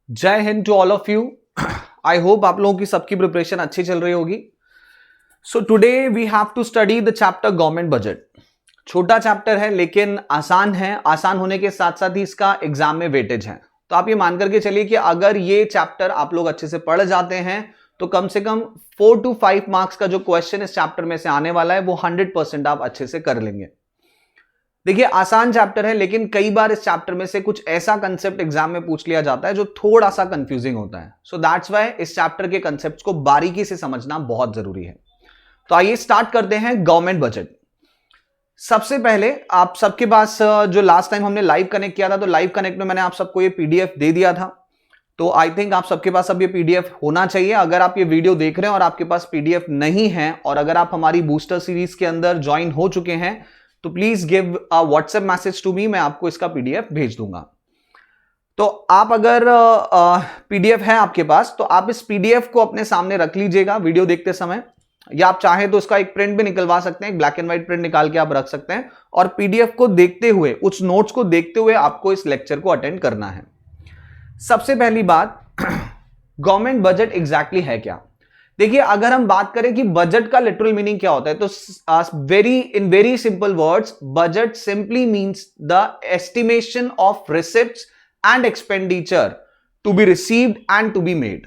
जय Hind to all of you. I hope आप लोगों की सबकी प्रिपरेशन अच्छी चल रही होगी। So today we have to study the chapter government budget. छोटा चैप्टर है लेकिन आसान है। आसान होने के साथ साथ ही इसका एग्जाम में वेटेज है। तो आप ये मान करके चलिए कि अगर ये चैप्टर आप लोग अच्छे से पढ़ जाते हैं तो कम से कम 4 to 5 मार्क्स का जो क्वेश्चन इस चैप्टर में से आने वाला है वो 100% आप अच्छे से कर लेंगे। देखिए आसान चैप्टर है लेकिन कई बार इस चैप्टर में से कुछ ऐसा कंसेप्ट एग्जाम में पूछ लिया जाता है जो थोड़ा सा कंफ्यूजिंग होता है। सो दैट्स व्हाई इस चैप्टर के कंसेप्ट्स को बारीकी से समझना बहुत जरूरी है। तो आइए स्टार्ट करते हैं गवर्नमेंट बजट। सबसे पहले आप सबके पास जो लास्ट टाइम हमने लाइव कनेक्ट किया था तो लाइव कनेक्ट में मैंने आप सबको ये पीडीएफ दे दिया था। तो आई थिंक आप सबके पास अब ये पीडीएफ होना चाहिए। अगर आप ये वीडियो देख रहे हैं और आपके पास पीडीएफ नहीं है और अगर आप हमारी बूस्टर सीरीज के अंदर ज्वाइन हो चुके हैं तो please give a WhatsApp message to me, मैं आपको इसका पीडीएफ भेज दूंगा। तो आप अगर पीडीएफ है आपके पास तो आप इस पीडीएफ को अपने सामने रख लीजिएगा वीडियो देखते समय, या आप चाहें तो इसका एक प्रिंट भी निकलवा सकते हैं, ब्लैक एंड व्हाइट प्रिंट निकाल के आप रख सकते हैं और पीडीएफ को देखते हुए, उस नोट्स को देखते हुए आपको इस लेक्चर को अटेंड करना है। सबसे पहली बात, गवर्नमेंट बजट एग्जैक्टली है क्या? देखिए अगर हम बात करें कि बजट का लिटरल मीनिंग क्या होता है तो in very simple words budget simply means the estimation of receipts and expenditure to be received and to be made.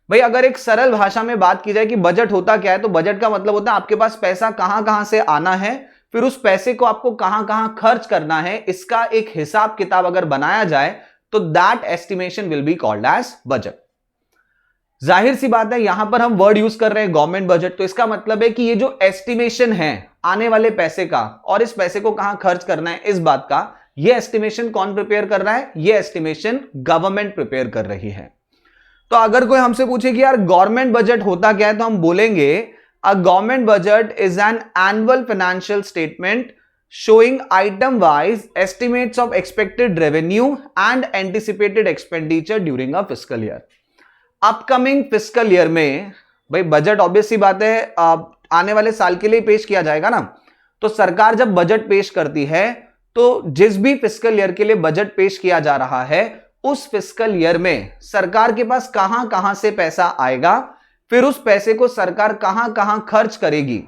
भाई अगर एक सरल भाषा में बात की जाए कि बजट होता क्या है तो बजट का मतलब होता है आपके पास पैसा कहां कहां से आना है, फिर उस पैसे को आपको कहां कहां खर्च करना है, इसका एक हिसाब किताब अगर बनाया जाए तो that estimation will be called as budget. जाहिर सी बात है यहां पर हम वर्ड यूज कर रहे हैं गवर्नमेंट बजट, तो इसका मतलब है कि ये जो एस्टिमेशन है आने वाले पैसे का और इस पैसे को कहां खर्च करना है इस बात का, ये एस्टिमेशन कौन प्रिपेयर कर रहा है? ये एस्टिमेशन गवर्नमेंट प्रिपेयर कर रही है। तो अगर कोई हमसे पूछे कि यार गवर्नमेंट बजट होता क्या है तो हम बोलेंगे a government budget is an annual financial statement showing item wise estimates of expected revenue and anticipated expenditure during a fiscal year। Upcoming fiscal year में भाई बजट ऑब्वियस सी बात है आने वाले साल के लिए पेश किया जाएगा ना। तो सरकार जब बजट पेश करती है तो जिस भी फिस्कल ईयर के लिए बजट पेश किया जा रहा है उस फिस्कल ईयर में सरकार के पास कहां कहां से पैसा आएगा, फिर उस पैसे को सरकार कहां कहां खर्च करेगी,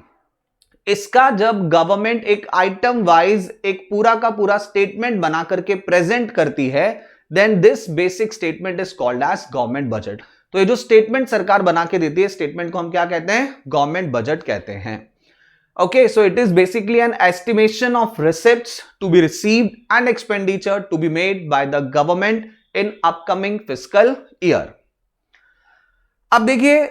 इसका जब गवर्नमेंट एक आइटम वाइज एक पूरा का पूरा स्टेटमेंट बना करके प्रेजेंट करती है then this basic statement is called as government budget. तो ये जो स्टेटमेंट सरकार बना के देती है स्टेटमेंट को हम क्या कहते हैं? गवर्नमेंट बजट कहते हैं। Okay, so it is basically an estimation of receipts to be received and expenditure to be made by the government in upcoming fiscal year. अब देखिए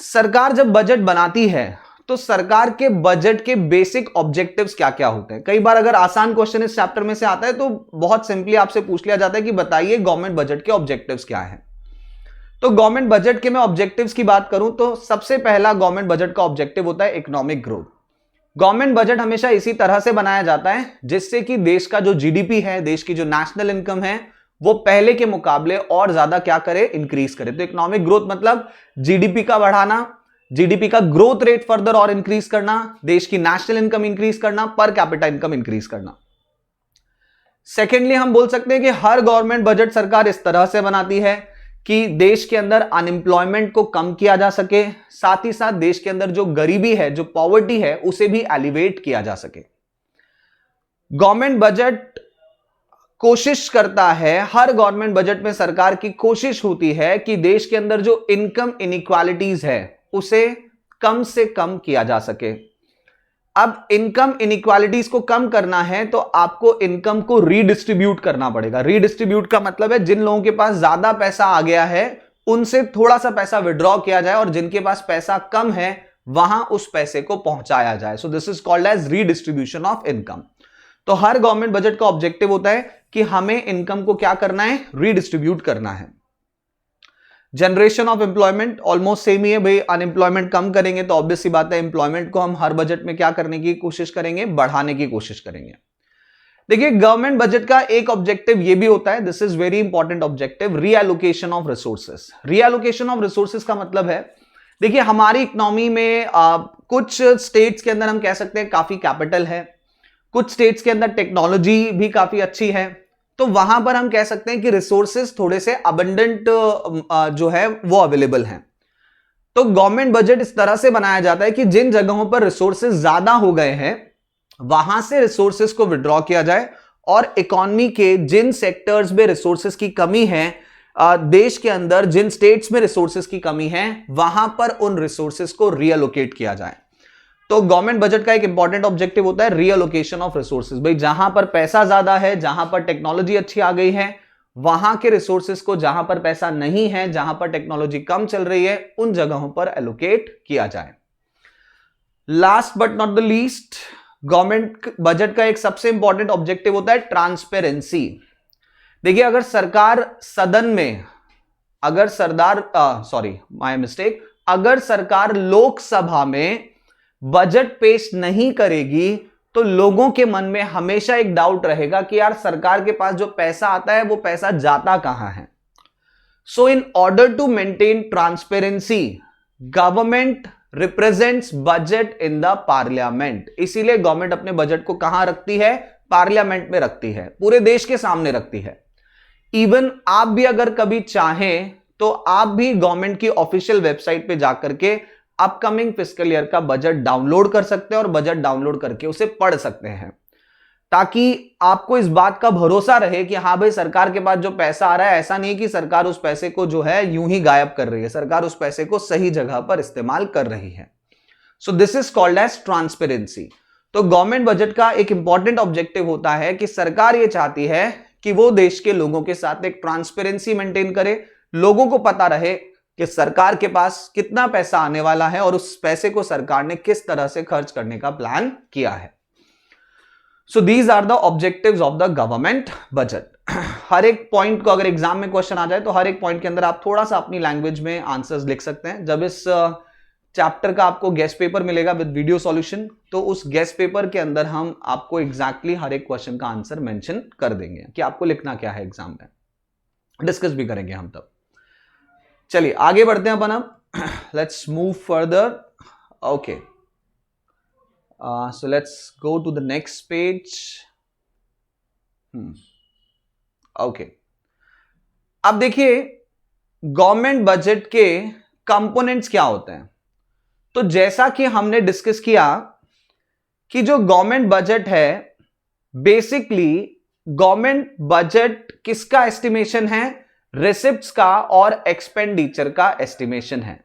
सरकार जब बजट बनाती है तो सरकार के बजट के बेसिक ऑब्जेक्टिव्स क्या क्या होते हैं। कई बार अगर आसान क्वेश्चन इस चैप्टर में से आता है तो बहुत सिंपली आपसे पूछ लिया जाता है कि बताइए गवर्नमेंट बजट के ऑब्जेक्टिव्स क्या हैं। तो गवर्नमेंट बजट के मैं ऑब्जेक्टिव्स की बात करूं तो सबसे पहला गवर्नमेंट बजट का ऑब्जेक्टिव होता है इकोनॉमिक ग्रोथ। गवर्नमेंट बजट हमेशा इसी तरह से बनाया जाता है जिससे कि देश का जो जीडीपी है, देश की जो नेशनल इनकम है, वो पहले के मुकाबले और ज्यादा क्या करे? इंक्रीज करे। तो इकोनॉमिक ग्रोथ मतलब जीडीपी का बढ़ाना, जीडीपी का ग्रोथ रेट फर्दर और इंक्रीज करना, देश की नेशनल इनकम इंक्रीज करना, पर कैपिटा इनकम इंक्रीज करना। सेकेंडली हम बोल सकते हैं कि हर गवर्नमेंट बजट सरकार इस तरह से बनाती है कि देश के अंदर अनएम्प्लॉयमेंट को कम किया जा सके, साथ ही साथ देश के अंदर जो गरीबी है, जो पॉवर्टी है, उसे भी एलिवेट किया जा सके। गवर्नमेंट बजट कोशिश करता है, हर गवर्नमेंट बजट में सरकार की कोशिश होती है कि देश के अंदर जो इनकम इनइक्वालिटीज है उसे कम से कम किया जा सके। अब इनकम इनइक्वालिटीज को कम करना है तो आपको इनकम को रीडिस्ट्रीब्यूट करना पड़ेगा। रीडिस्ट्रीब्यूट का मतलब है जिन लोगों के पास ज्यादा पैसा आ गया है उनसे थोड़ा सा पैसा विड्रॉ किया जाए और जिनके पास पैसा कम है वहां उस पैसे को पहुंचाया जाए। So this is called as redistribution of income. तो हर गवर्नमेंट बजट का ऑब्जेक्टिव होता है कि हमें इनकम को क्या करना है? रीडिस्ट्रीब्यूट करना है। Generation of employment almost same ही है भाई। अनएम्प्लॉयमेंट कम करेंगे तो ऑब्वियस सी बात है एम्प्लॉयमेंट को हम हर बजट में क्या करने की कोशिश करेंगे? बढ़ाने की कोशिश करेंगे। देखिए गवर्नमेंट बजट का एक ऑब्जेक्टिव ये भी होता है, this is very important objective, reallocation of resources. Reallocation of resources का मतलब है, देखिए हमारी इकोनॉमी में कुछ स्टेट्स के अंदर हम कह सकते हैं काफी कैपिटल है, कुछ स्टेट्स के अंदर टेक्नोलॉजी भी काफी अच्छी है, तो वहां पर हम कह सकते हैं कि रिसोर्सेस थोड़े से अबंडेंट जो है वो अवेलेबल हैं। तो गवर्नमेंट बजट इस तरह से बनाया जाता है कि जिन जगहों पर रिसोर्सेस ज्यादा हो गए हैं वहां से रिसोर्सेस को विड्रॉ किया जाए, और इकोनॉमी के जिन सेक्टर्स में रिसोर्सेस की कमी है, देश के अंदर जिन स्टेट्स में रिसोर्सेस की कमी है, वहां पर उन रिसोर्सेस को रीअलोकेट किया जाए। तो गवर्नमेंट बजट का एक इंपॉर्टेंट ऑब्जेक्टिव होता है रीअलोकेशन ऑफ रिसोर्सेज। भाई जहां पर पैसा ज्यादा है, जहां पर टेक्नोलॉजी अच्छी आ गई है, वहां के रिसोर्सेज को जहां पर पैसा नहीं है, जहां पर टेक्नोलॉजी कम चल रही है, उन जगहों पर एलोकेट किया जाए। Last but not the least, government budget का एक सबसे इंपॉर्टेंट ऑब्जेक्टिव होता है ट्रांसपेरेंसी। देखिए अगर सरकार सदन में, अगर अगर सरकार लोकसभा में बजट पेश नहीं करेगी तो लोगों के मन में हमेशा एक डाउट रहेगा कि यार सरकार के पास जो पैसा आता है वो पैसा जाता कहां है। So in order to maintain transparency, government represents budget in the parliament. इसीलिए गवर्नमेंट अपने बजट को कहां रखती है? पार्लियामेंट में रखती है, पूरे देश के सामने रखती है। इवन आप भी अगर कभी चाहें तो आप भी गवर्नमेंट की ऑफिशियल वेबसाइट पे जाकर के अपकमिंग फिस्कल ईयर का बजट डाउनलोड कर सकते हैं और बजट डाउनलोड करके उसे पढ़ सकते हैं, ताकि आपको इस बात का भरोसा रहे कि हां भाई सरकार के पास जो पैसा आ रहा है, ऐसा नहीं कि सरकार उस पैसे को जो है यूं ही गायब कर रही है, सरकार उस पैसे को सही जगह पर इस्तेमाल कर रही है। So this is called as transparency. तो गवर्नमेंट बजट का एक इंपॉर्टेंट ऑब्जेक्टिव होता है कि सरकार यह चाहती है कि वो देश के लोगों के साथ एक ट्रांसपेरेंसी मेंटेन करे, लोगों को पता रहे कि सरकार के पास कितना पैसा आने वाला है और उस पैसे को सरकार ने किस तरह से खर्च करने का प्लान किया है। So these are the objectives of the government budget. हर एक पॉइंट को अगर एग्जाम में क्वेश्चन आ जाए तो हर एक पॉइंट के अंदर आप थोड़ा सा अपनी लैंग्वेज में आंसर्स लिख सकते हैं। जब इस चैप्टर का आपको गेस्ट पेपर मिलेगा विद वीडियो सॉल्यूशन, तो उस गेस्ट पेपर के अंदर हम आपको एग्जैक्टली हर एक क्वेश्चन का आंसर मेंशन कर देंगे कि आपको लिखना क्या है एग्जाम में, डिस्कस भी करेंगे हम तब। चलिए आगे बढ़ते हैं अपन अब। Let's move further. Okay, so let's go to the next page. Okay, अब देखिए गवर्नमेंट बजट के कंपोनेंट्स क्या होते हैं। तो जैसा कि हमने डिस्कस किया कि जो गवर्नमेंट बजट है, बेसिकली गवर्नमेंट बजट किसका एस्टिमेशन है? रिसिप्ट्स का और एक्सपेंडिचर का एस्टिमेशन है।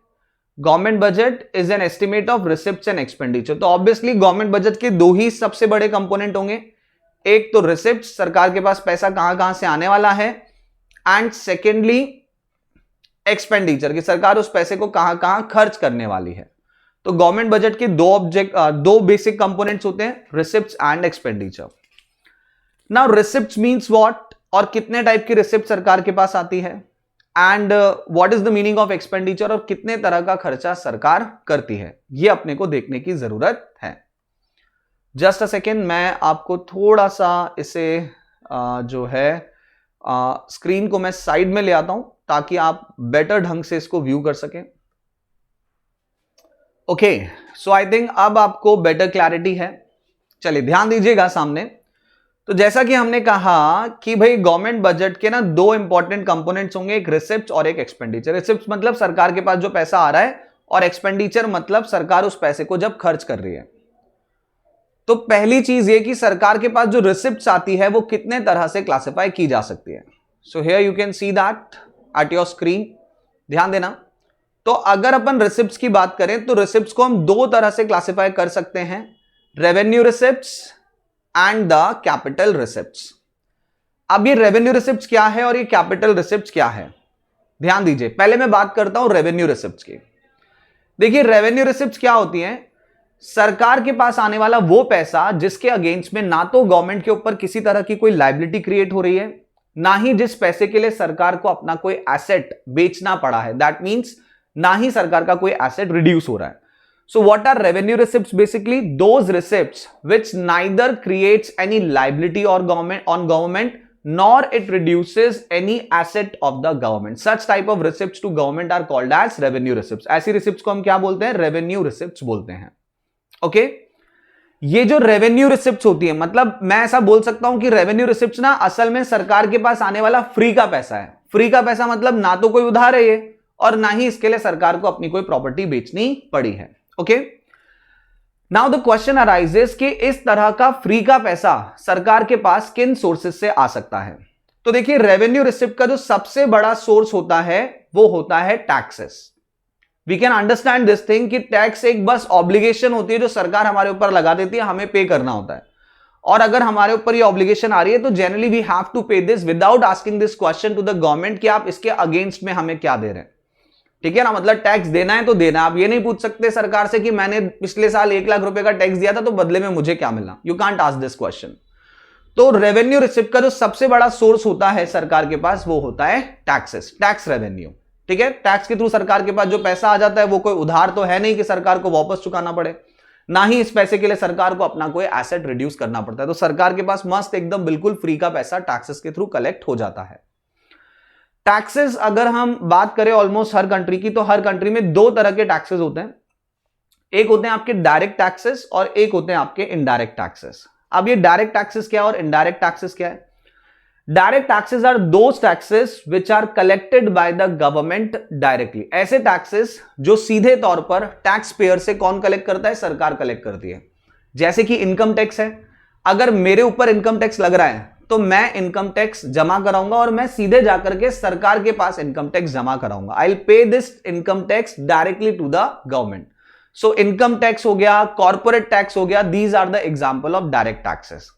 Government budget is an estimate of receipts and expenditure. तो ऑब्वियसली गवर्नमेंट बजट के दो ही सबसे बड़े कंपोनेंट होंगे, एक तो रिसिप्ट्स, सरकार के पास पैसा कहां कहां से आने वाला है, एंड सेकेंडली एक्सपेंडिचर, कि सरकार उस पैसे को कहां कहां खर्च करने वाली है। तो गवर्नमेंट बजट के दो बेसिक कंपोनेंट्स होते हैं, receipts and expenditure. Now receipts means what, और कितने टाइप की रिसिप्ट सरकार के पास आती है, and what is the meaning of expenditure, और कितने तरह का खर्चा सरकार करती है, यह अपने को देखने की जरूरत है। जस्ट अ सेकेंड, मैं आपको थोड़ा सा इसे जो है स्क्रीन को मैं साइड में ले आता हूं ताकि आप बेटर ढंग से इसको व्यू कर सकें। ओके, सो आई थिंक अब आपको बेटर क्लैरिटी है। चलिए ध्यान दीजिएगा सामने। तो जैसा कि हमने कहा कि भाई गवर्नमेंट बजट के ना दो इंपॉर्टेंट कंपोनेंट्स होंगे, एक रिसिप्ट और एक एक्सपेंडिचर। रिसिप्ट मतलब सरकार के पास जो पैसा आ रहा है, और एक्सपेंडिचर मतलब सरकार उस पैसे को जब खर्च कर रही है। तो पहली चीज ये कि सरकार के पास जो रिसिप्ट्स आती है वो कितने तरह से क्लासिफाई की जा सकती है। So here you can see that at your screen, ध्यान देना। तो अगर अपन रिसिप्ट्स की बात करें तो रिसिप्ट्स को हम दो तरह से क्लासिफाई कर सकते हैं, revenue receipts and the capital receipts. अब ये रेवेन्यू रिसिप्ट्स क्या है और ये कैपिटल रिसिप्ट्स क्या है, ध्यान दीजिए। पहले मैं बात करता हूं रेवेन्यू रिसिप्ट्स की। देखिए रेवेन्यू रिसिप्ट्स क्या होती हैं? सरकार के पास आने वाला वो पैसा जिसके अगेंस्ट में ना तो गवर्नमेंट के ऊपर किसी तरह की कोई लायबिलिटी क्रिएट हो रही है, ना ही जिस पैसे के लिए सरकार को अपना कोई एसेट बेचना पड़ा है, दैट मींस ना ही सरकार का कोई एसेट रिड्यूस हो रहा है। So what are revenue receipts? Basically those receipts which neither creates any liability or on government nor it reduces any asset of the government. Such type of receipts to government are called as revenue receipts. ऐसी receipts को हम क्या बोलते हैं? Revenue receipts बोलते हैं। Okay? ये जो रेवेन्यू रिसिप्ट होती है, मतलब मैं ऐसा बोल सकता हूं कि रेवेन्यू रिसिप्ट ना असल में सरकार के पास आने वाला फ्री का पैसा है। फ्री का पैसा मतलब ना तो कोई उधार है ये, और ना ही इसके लिए सरकार को अपनी कोई प्रॉपर्टी बेचनी पड़ी है। Okay, now the question arises कि इस तरह का फ्री का पैसा सरकार के पास किन सोर्सेस से आ सकता है। तो देखिए, रेवेन्यू रिसिप्ट का जो सबसे बड़ा सोर्स होता है वो होता है taxes. We can understand this thing कि टैक्स एक बस ऑब्लिगेशन होती है जो सरकार हमारे ऊपर लगा देती है, हमें पे करना होता है। और अगर हमारे ऊपर ये ऑब्लिगेशन आ रही है तो generally we have to pay this without asking this question to the government कि आप इसके अगेंस्ट में हमें क्या दे रहे हैं। ठीक है ना, मतलब टैक्स देना है तो देना। आप ये नहीं पूछ सकते सरकार से कि मैंने पिछले साल 1 लाख रुपए का टैक्स दिया था तो बदले में मुझे क्या मिला। You can't ask this question. तो रेवेन्यू रिसिप्ट का जो सबसे बड़ा सोर्स होता है सरकार के पास वो होता है टैक्सेस, टैक्स रेवेन्यू। ठीक है, टैक्स के थ्रू सरकार के पास जो पैसा आ जाता है वो कोई उधार तो है नहीं कि सरकार को वापस चुकाना पड़े, ना ही इस पैसे के लिए सरकार को अपना कोई एसेट रिड्यूस करना पड़ता है। तो सरकार के पास मस्त एकदम बिल्कुल फ्री का पैसा टैक्सेस के थ्रू कलेक्ट हो जाता है। टैक्सेस अगर हम बात करें ऑलमोस्ट हर कंट्री की, तो हर कंट्री में 2 तरह के टैक्सेस होते हैं। एक होते हैं आपके डायरेक्ट टैक्सेस और एक होते हैं आपके इनडायरेक्ट टैक्सेस। अब ये डायरेक्ट टैक्सेस क्या है और इनडायरेक्ट टैक्सेस क्या है? Direct taxes are those taxes which are collected by the government directly. ऐसे टैक्सेस जो सीधे तौर पर टैक्स पेयर से कौन कलेक्ट करता है? सरकार कलेक्ट करती है। जैसे कि इनकम टैक्स है, अगर मेरे ऊपर इनकम टैक्स लग रहा है तो मैं इनकम टैक्स जमा कराऊंगा और मैं सीधे जाकर के सरकार के पास इनकम टैक्स जमा कराऊंगा। I will pay this income tax directly to the government. So income tax हो गया, कॉर्पोरेट टैक्स हो गया, these are the example of direct taxes.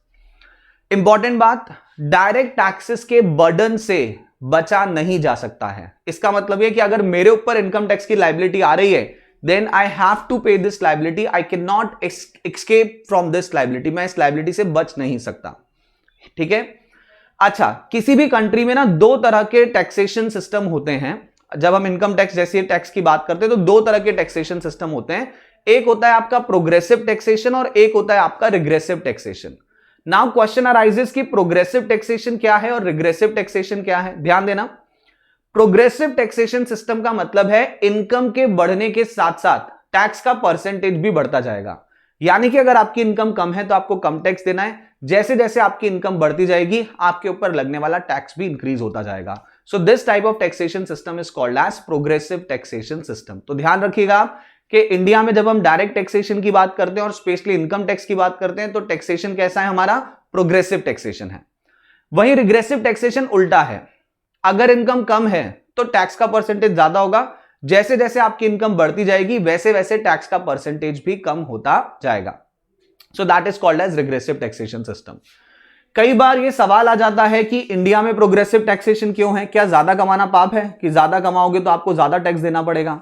Important बात, डायरेक्ट टैक्सेस के बर्डन से बचा नहीं जा सकता है। इसका मतलब यह कि अगर मेरे ऊपर इनकम टैक्स की लायबिलिटी आ रही है then I have to pay this liability. I can not escape from this liability. मैं इस लायबिलिटी से बच नहीं सकता। ठीक है, अच्छा, किसी भी कंट्री में ना 2 तरह के टैक्सेशन सिस्टम होते हैं। जब हम इनकम टैक्स जैसी टैक्स की बात करते हैं तो 2 तरह के टैक्सेशन सिस्टम होते हैं। एक होता है आपका प्रोग्रेसिव टैक्सेशन और एक होता है आपका regressive taxation. Now question arises कि प्रोग्रेसिव टैक्सेशन क्या है और रिग्रेसिव टैक्सेशन क्या है। ध्यान देना, प्रोग्रेसिव टैक्सेशन सिस्टम का मतलब है इनकम के बढ़ने के साथ साथ टैक्स का परसेंटेज भी बढ़ता जाएगा। यानी कि अगर आपकी इनकम कम है तो आपको कम टैक्स देना है, जैसे जैसे आपकी इनकम बढ़ती जाएगी आपके ऊपर लगने वाला टैक्स भी इंक्रीज होता जाएगा। So this type of taxation system is called as progressive taxation system. तो ध्यान रखिएगा आप कि इंडिया में जब हम डायरेक्ट टैक्सेशन की बात करते हैं और स्पेशली इनकम टैक्स की बात करते हैं तो टैक्सेशन कैसा है हमारा? प्रोग्रेसिव टैक्सेशन है। वहीं रिग्रेसिव टैक्सेशन उल्टा है। अगर इनकम कम है तो टैक्स का परसेंटेज ज्यादा होगा, जैसे जैसे आपकी इनकम बढ़ती जाएगी वैसे वैसे टैक्स का परसेंटेज भी कम होता जाएगा। So that is called as regressive taxation system. कई बार ये सवाल आ जाता है कि इंडिया में प्रोग्रेसिव टैक्सेशन क्यों है? क्या ज्यादा कमाना पाप है कि ज्यादा कमाओगे तो आपको ज्यादा टैक्स देना पड़ेगा?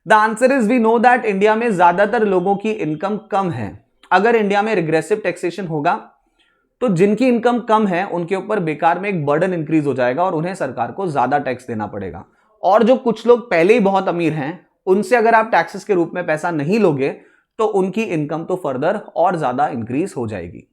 The answer is we know that India में ज्यादातर लोगों की इनकम कम है। अगर इंडिया में रिग्रेसिव टैक्सेशन होगा तो जिनकी इनकम कम है उनके ऊपर बेकार में एक बर्डन इंक्रीज हो जाएगा और उन्हें सरकार को ज्यादा टैक्स देना पड़ेगा। और जो कुछ लोग पहले ही बहुत अमीर हैं उनसे अगर आप टैक्सेस के रूप में पैसा नहीं लोगे तो उनकी इनकम तो फर्दर और ज्यादा इंक्रीज हो जाएगी।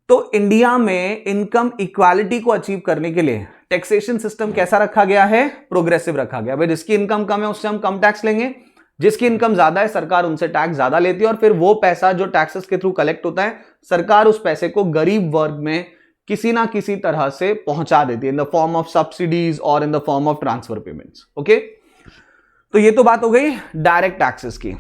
तो इंडिया में इनकम इक्वालिटी को अचीव करने के लिए टैक्सेशन सिस्टम कैसा रखा गया है? प्रोग्रेसिव रखा गया। भाई जिसकी इनकम कम है उससे हम कम टैक्स लेंगे, जिसकी इनकम ज्यादा है सरकार उनसे टैक्स ज्यादा लेती है और फिर वो पैसा जो टैक्सेस के थ्रू कलेक्ट होता है सरकार उस पैसे को गरीब वर्ग में किसी ना किसी तरह से पहुंचा देती है in the form of subsidies और in the form of transfer payments. Okay, तो ये तो बात हो गई डायरेक्ट टैक्सेस की।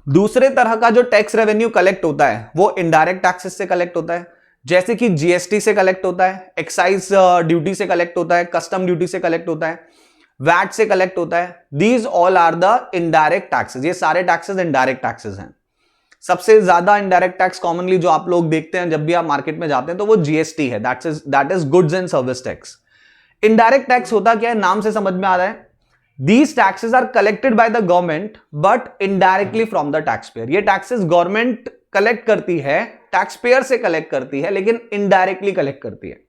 दूसरे तरह का जो टैक्स रेवेन्यू कलेक्ट होता है वो इनडायरेक्ट टैक्सेस से कलेक्ट होता है, जैसे कि जीएसटी से कलेक्ट होता है, एक्साइज ड्यूटी से कलेक्ट होता है, कस्टम ड्यूटी से कलेक्ट होता है, वैट से कलेक्ट होता है। These all are the indirect taxes. ये सारे टैक्सेस इनडायरेक्ट टैक्सेस हैं। सबसे ज्यादा इनडायरेक्ट टैक्स कॉमनली जो आप लोग देखते हैं जब भी आप मार्केट में जाते हैं तो वो जीएसटी है, that is goods and service tax. Indirect tax होता क्या है? नाम से समझ में आ रहा है। These taxes are collected by the government but indirectly from the taxpayer। ये टैक्सेस गवर्नमेंट कलेक्ट करती है, टैक्स पेयर से कलेक्ट करती है, लेकिन इनडायरेक्टली कलेक्ट करती है।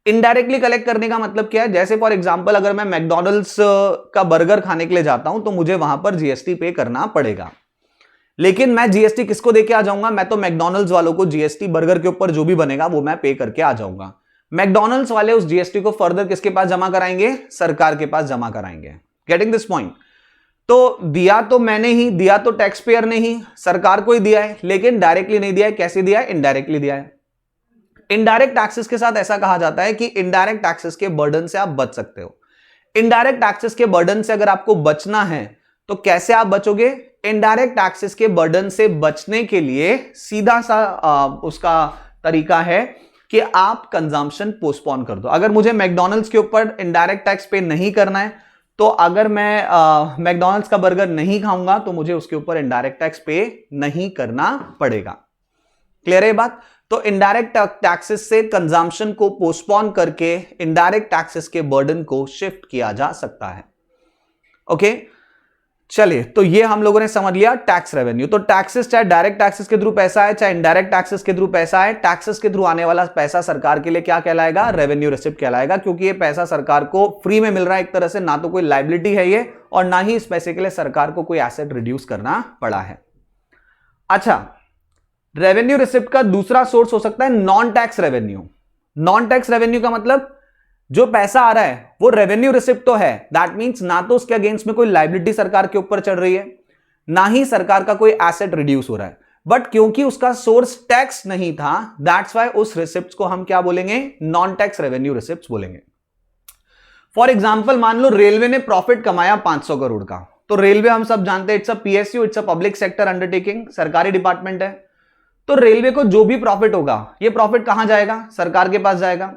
इनडायरेक्टली कलेक्ट करने का मतलब क्या है? जैसे फॉर एग्जांपल अगर मैं मैकडॉनल्ड्स का बर्गर खाने के लिए जाता हूं तो मुझे वहां पर जीएसटी पे करना पड़ेगा, लेकिन मैं जीएसटी किसको देके आ जाऊंगा? मैं तो मैकडॉनल्ड्स वालों को जीएसटी बर्गर के ऊपर जो भी बनेगा वो मैं पे करके आ जाऊंगा। मैकडॉनल्ड्स वाले उस जीएसटी को फर्दर किसके पास जमा कराएंगे? सरकार के पास जमा कराएंगे। Getting this point? तो दिया तो मैंने ही दिया, तो टैक्स पेयर ने ही सरकार को ही दिया है, लेकिन डायरेक्टली नहीं दिया है। कैसे दिया है? इनडायरेक्टली दिया है। इनडायरेक्ट टैक्सेस के साथ ऐसा कहा जाता है कि इनडायरेक्ट टैक्सेस के बर्डन से आप बच सकते हो। इनडायरेक्ट टैक्सेस के बर्डन से अगर आपको बचना है तो कैसे आप बचोगे? इनडायरेक्ट टैक्सेस के बर्डन से बचने के लिए सीधा सा उसका तरीका है कि आप कंजम्पशन पोस्टपोन कर दो। अगर मुझे मैकडॉनल्ड्स के ऊपर इनडायरेक्ट टैक्स पे नहीं करना है, तो अगर मैं मैकडॉनल्ड्स का बर्गर नहीं खाऊंगा तो मुझे उसके ऊपर इनडायरेक्ट टैक्स पे नहीं करना पड़ेगा। क्लियर है ये बात? तो इनडायरेक्ट टैक्सेस से कंजम्पशन को पोस्टपोन करके इनडायरेक्ट टैक्सेस के बर्डन को शिफ्ट किया जा सकता है। ओके, चलिए, तो ये हम लोगों ने समझ लिया टैक्स रेवेन्यू। तो टैक्सेस चाहे डायरेक्ट टैक्सेस के थ्रू पैसा है, चाहे इनडायरेक्ट टैक्सेस के थ्रू पैसा है, टैक्सेस के थ्रू आने वाला पैसा सरकार के लिए क्या कहलाएगा? रेवेन्यू रिसिप्ट कहलाएगा, क्योंकि ये पैसा सरकार को फ्री में मिल रहा है एक तरह से, ना तो कोई लायबिलिटी है ये, और ना ही इस पैसे के लिए सरकार को कोई एसेट रिड्यूस करना पड़ा है। अच्छा, रेवेन्यू रिसिप्ट का दूसरा सोर्स हो सकता है non tax revenue. Non tax revenue का मतलब जो पैसा आ रहा है वो रेवेन्यू रिसिप्ट तो है, दैट मींस ना तो उसके अगेंस्ट में कोई लायबिलिटी सरकार के ऊपर चढ़ रही है, ना ही सरकार का कोई एसेट रिड्यूस हो रहा है, बट क्योंकि उसका सोर्स टैक्स नहीं था, दैट्स वाई उस रिसिप्ट को हम क्या बोलेंगे? नॉन टैक्स रेवेन्यू रिसिप्ट बोलेंगे। फॉर एग्जाम्पल, मान लो रेलवे ने प्रॉफिट कमाया 500 करोड़ का, तो रेलवे हम सब जानते हैं it's a PSU, it's a public sector undertaking, सरकारी डिपार्टमेंट है। तो रेलवे को जो भी प्रॉफिट होगा, ये प्रॉफिट कहां जाएगा? सरकार के पास जाएगा।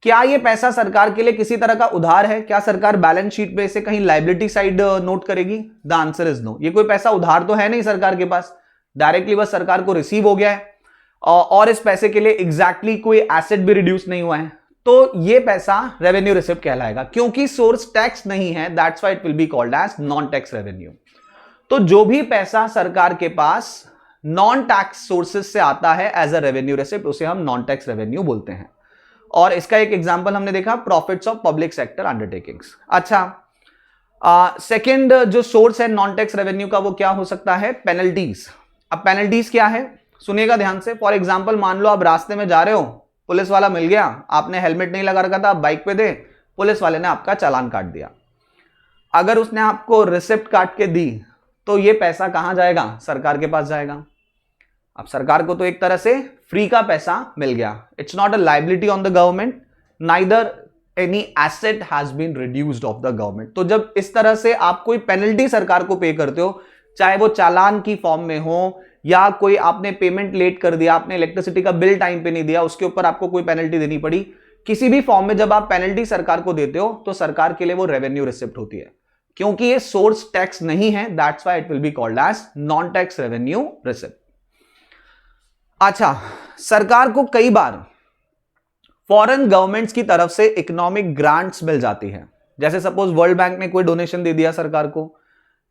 क्या ये पैसा सरकार के लिए किसी तरह का उधार है? क्या सरकार बैलेंस शीट पे से कहीं लायबिलिटी साइड नोट करेगी? The answer is no. ये कोई पैसा उधार तो है नहीं सरकार के पास, डायरेक्टली बस सरकार को रिसीव हो गया है, और इस पैसे के लिए एग्जैक्टली कोई एसेट भी रिड्यूस नहीं हुआ है, तो ये पैसा रेवेन्यू रिसिप्ट कहलाएगा। क्योंकि सोर्स टैक्स नहीं है, that's why it will be called as non tax revenue. तो जो भी पैसा सरकार के पास नॉन टैक्स सोर्सेज से आता है एज अ रेवेन्यू रिसिप्ट, उसे हम नॉन टैक्स रेवेन्यू बोलते हैं। और इसका एक एग्जांपल हमने देखा, profits of public sector undertakings. अच्छा, सेकंड जो सोर्स है नॉन टैक्स रेवेन्यू का, वो क्या हो सकता है? पेनल्टीज। अब पेनल्टीज क्या है, सुनिएगा ध्यान से। फॉर एग्जांपल, मान लो आप रास्ते में जा रहे हो, पुलिस वाला मिल गया, आपने हेलमेट नहीं लगा रखा था, आप बाइक पे थे, पुलिस वाले ने आपका चालान काट दिया। अगर उसने आपको रिसिप्ट काट के दी तो ये पैसा कहां जाएगा? सरकार के पास जाएगा। अब सरकार को तो एक तरह से फ्री का पैसा मिल गया। It's not a liability on the government, neither any asset has been reduced of the government. तो जब इस तरह से आप कोई पेनल्टी सरकार को पे करते हो, चाहे वो चालान की फॉर्म में हो, या कोई आपने पेमेंट लेट कर दिया, आपने इलेक्ट्रिसिटी का बिल टाइम पे नहीं दिया, उसके ऊपर आपको कोई पेनल्टी देनी पड़ी, किसी भी फॉर्म में जब आप पेनल्टी सरकार को देते हो तो सरकार के लिए वो रेवेन्यू रिसिप्ट होती है। क्योंकि ये सोर्स टैक्स नहीं है, that's why it will be called as non tax revenue receipt. अच्छा, सरकार को कई बार फॉरेन गवर्नमेंट्स की तरफ से इकोनॉमिक ग्रांट्स मिल जाती है। जैसे सपोज वर्ल्ड बैंक ने कोई डोनेशन दे दिया सरकार को,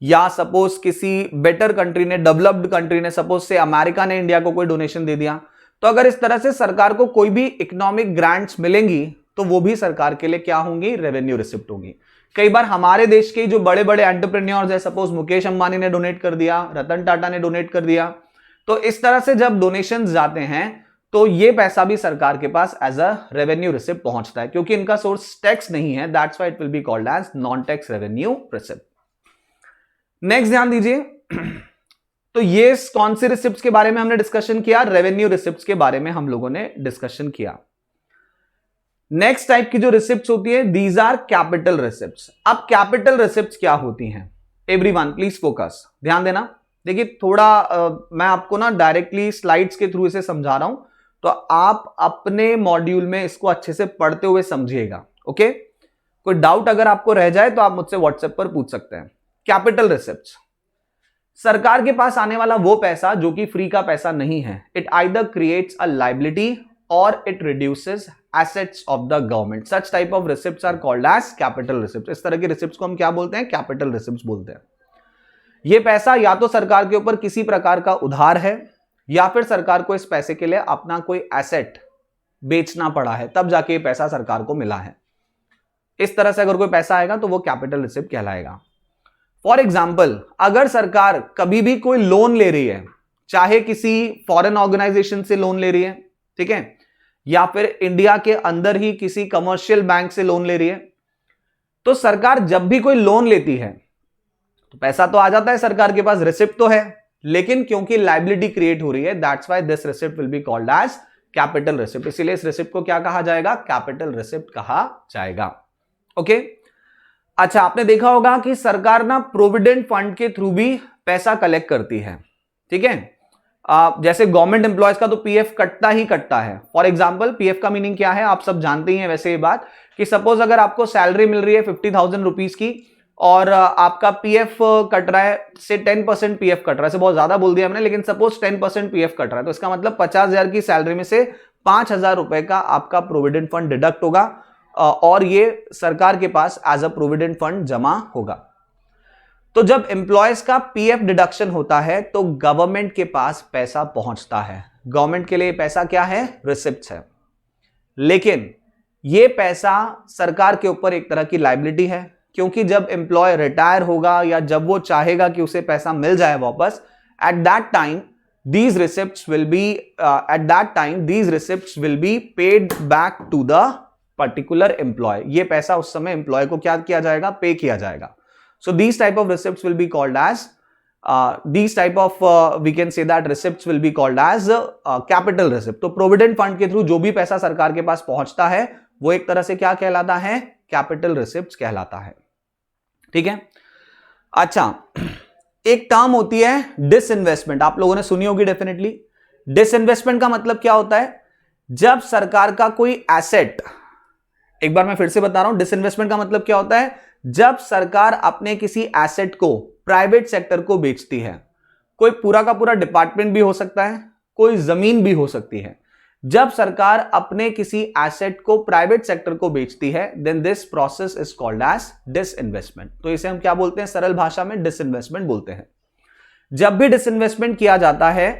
या सपोज किसी बेटर कंट्री ने, डेवलप्ड कंट्री ने, सपोज से अमेरिका ने इंडिया को कोई डोनेशन दे दिया। तो अगर इस तरह से सरकार को कोई भी इकोनॉमिक ग्रांट्स मिलेंगी तो वो भी सरकार के लिए क्या होंगी? रेवेन्यू रिसिप्ट होंगी। कई बार हमारे देश के जो बड़े बड़े एंटरप्रेन्योर्स है, सपोज मुकेश अंबानी ने डोनेट कर दिया, रतन टाटा ने डोनेट कर दिया, तो इस तरह से जब डोनेशंस जाते हैं तो ये पैसा भी सरकार के पास एज अ रेवेन्यू रिसिप्ट पहुंचता है, क्योंकि इनका सोर्स टैक्स नहीं है, that's why it will be called as non tax revenue receipt. Next ध्यान दीजिए, तो ये कौन से रिसिप्ट्स के बारे में हमने डिस्कशन किया? रेवेन्यू रिसिप्ट्स के बारे में हम लोगों ने डिस्कशन किया। नेक्स्ट टाइप की जो रिसिप्ट्स होती है, दीज आर कैपिटल रिसिप्ट्स। अब कैपिटल रिसिप्ट्स क्या होती हैं? एवरीवन प्लीज फोकस, ध्यान देना। देखिए, थोड़ा मैं आपको ना डायरेक्टली स्लाइड्स के थ्रू इसे समझा रहा हूं, तो आप अपने मॉड्यूल में इसको अच्छे से पढ़ते हुए समझिएगा। ओके, कोई डाउट अगर आपको रह जाए तो आप मुझसे व्हाट्सएप पर पूछ सकते हैं। कैपिटल रिसिप्ट्स, सरकार के पास आने वाला वो पैसा जो कि फ्री का पैसा नहीं है। It either creates a liability और it reduces assets of the government. Such type of receipts are called as capital receipts. इस तरह के रिसिप्ट्स को हम क्या बोलते हैं? कैपिटल रिसिप्ट्स बोलते हैं। ये पैसा या तो सरकार के ऊपर किसी प्रकार का उधार है, या फिर सरकार को इस पैसे के लिए अपना कोई एसेट बेचना पड़ा है, तब जाके ये पैसा सरकार को मिला है। इस तरह से अगर कोई पैसा आएगा तो वो कैपिटल रिसिप्ट कहलाएगा। फॉर एग्जाम्पल, अगर सरकार कभी भी कोई लोन ले रही है, चाहे किसी फॉरेन ऑर्गेनाइजेशन से लोन ले रही है, ठीक है, या फिर इंडिया के अंदर ही किसी कमर्शियल बैंक से लोन ले रही है, तो सरकार जब भी कोई लोन लेती है तो पैसा तो आ जाता है सरकार के पास, रिसिप्ट तो है, लेकिन क्योंकि लायबिलिटी क्रिएट हो रही है, that's why this receipt will be called as capital receipt. इसीलिए इस रिसिप्ट को क्या कहा जाएगा? कैपिटल रिसिप्ट कहा जाएगा। ओके, अच्छा, आपने देखा होगा कि सरकार ना प्रोविडेंट फंड के थ्रू भी पैसा कलेक्ट करती है, ठीक है। जैसे गवर्नमेंट एम्प्लॉयज का तो पीएफ कटता ही कटता है। फॉर एग्जांपल, पीएफ का मीनिंग क्या है आप सब जानते ही हैं वैसे ये बात, कि सपोज अगर आपको सैलरी मिल रही है 50,000 रुपीज की और आपका पीएफ कट रहा है से 10% पीएफ कट रहा है, से बहुत ज्यादा बोल दिया हमने, लेकिन सपोज 10% पीएफ कट रहा है, तो इसका मतलब 50,000 की सैलरी में से 5,000 रुपए का आपका प्रोविडेंट फंड डिडक्ट होगा और ये सरकार के पास एज अ प्रोविडेंट फंड जमा होगा। तो जब एम्प्लॉयज का पीएफ डिडक्शन होता है तो गवर्नमेंट के पास पैसा पहुंचता है। गवर्नमेंट के लिए पैसा क्या है? रिसिप्ट्स है। लेकिन ये पैसा सरकार के ऊपर एक तरह की लायबिलिटी है, क्योंकि जब एम्प्लॉय रिटायर होगा या जब वो चाहेगा कि उसे पैसा मिल जाए वापस, at that time these receipts will be paid back to the particular employee। ये पैसा उस समय एम्प्लॉय को क्या किया जाएगा? पे किया जाएगा। So these type of receipts will be called as we can say that receipts will be called as capital receipt। तो प्रोविडेंट फंड के थ्रू जो भी पैसा सरकार के पास पहुंचता है वो एक तरह से क्या कहलाता है? कैपिटल रिसिप्ट्स कहलाता है, ठीक है। अच्छा, एक टर्म होती है डिसइन्वेस्टमेंट, आप लोगों ने सुनी होगी डेफिनेटली। डिसइन्वेस्टमेंट का मतलब क्या होता है? जब सरकार का कोई एसेट, एक बार मैं फिर से बता रहा हूं, डिसइन्वेस्टमेंट का मतलब क्या होता है? जब सरकार अपने किसी एसेट को प्राइवेट सेक्टर को बेचती है, कोई पूरा का पूरा डिपार्टमेंट भी हो सकता है, कोई जमीन भी हो सकती है। जब सरकार अपने किसी एसेट को प्राइवेट सेक्टर को बेचती है, then this process is called as disinvestment. तो इसे हम क्या बोलते हैं? सरल भाषा में डिसइन्वेस्टमेंट बोलते हैं। जब भी डिसइन्वेस्टमेंट किया जाता है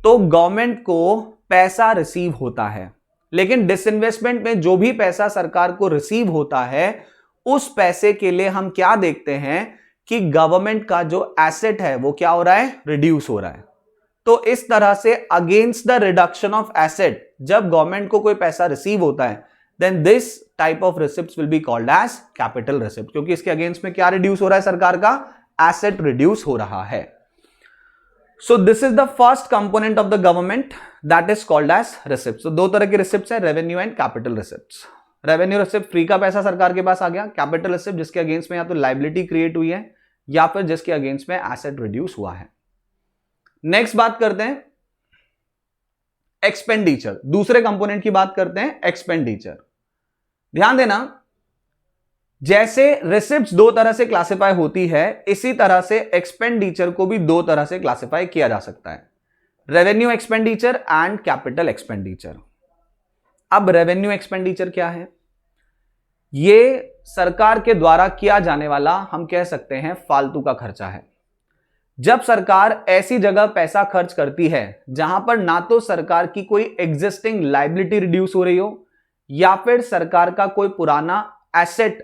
तो गवर्नमेंट को पैसा रिसीव होता है, लेकिन डिसइन्वेस्टमेंट में जो भी पैसा सरकार को रिसीव होता है उस पैसे के लिए हम क्या देखते हैं कि गवर्नमेंट का जो एसेट है वो क्या हो रहा है? रिड्यूस हो रहा है। तो इस तरह से against the reduction of asset, जब गवर्नमेंट को कोई पैसा रिसीव होता है, then this type of receipts will be called as capital receipt, क्योंकि इसके अगेंस्ट में क्या रिड्यूस हो रहा है? सरकार का एसेट रिड्यूस हो रहा है। So this is the first component of the government that is called as receipt. दो तरह के रिसिप्ट्स है, revenue and capital receipts. Revenue receipt free का पैसा सरकार के पास आ गया, कैपिटल रिसिप्ट जिसके अगेंस्ट में या तो लायबिलिटी क्रिएट हुई है या फिर जिसके अगेंस्ट में एसेट रिड्यूस हुआ है। नेक्स्ट बात करते हैं एक्सपेंडिचर, दूसरे कंपोनेंट की बात करते हैं एक्सपेंडिचर। ध्यान देना, जैसे रिसिप्ट्स दो तरह से क्लासिफाई होती है, इसी तरह से एक्सपेंडिचर को भी दो तरह से क्लासिफाई किया जा सकता है, revenue expenditure and capital expenditure. अब रेवेन्यू एक्सपेंडिचर क्या है? ये सरकार के द्वारा किया जाने वाला, हम कह सकते हैं, फालतू का खर्चा है। जब सरकार ऐसी जगह पैसा खर्च करती है जहां पर ना तो सरकार की कोई एग्जिस्टिंग लायबिलिटी रिड्यूस हो रही हो या फिर सरकार का कोई पुराना एसेट